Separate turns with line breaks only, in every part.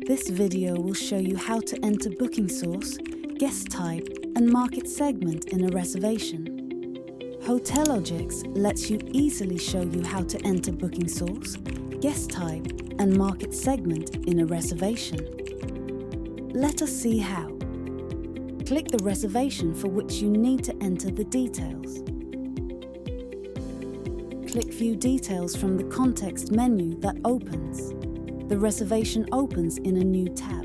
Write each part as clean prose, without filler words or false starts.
This video will show you how to enter booking source, guest type, and market segment in a reservation. Hotelogix lets you easily show you how to enter booking source, guest type, and market segment in a reservation. Let us see how. Click the reservation for which you need to enter the details. Click View Details from the context menu that opens. The reservation opens in a new tab.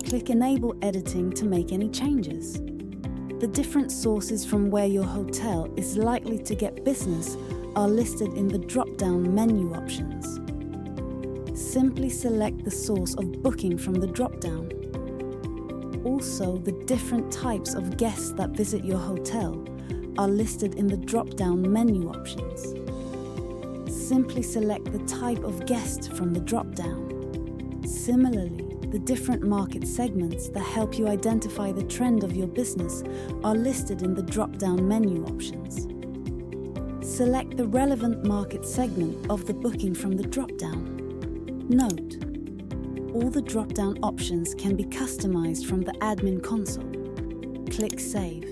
Click Enable Editing to make any changes. The different sources from where your hotel is likely to get business are listed in the drop-down menu options. Simply select the source of booking from the drop-down. Also, the different types of guests that visit your hotel are listed in the drop-down menu options. Simply select the type of guest from the drop-down. Similarly, the different market segments that help you identify the trend of your business are listed in the drop-down menu options. Select the relevant market segment of the booking from the drop-down. Note: all the drop-down options can be customized from the admin console. Click Save.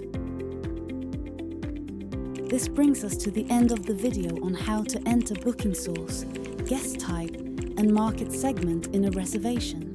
This brings us to the end of the video on how to enter booking source, guest type, and market segment in a reservation.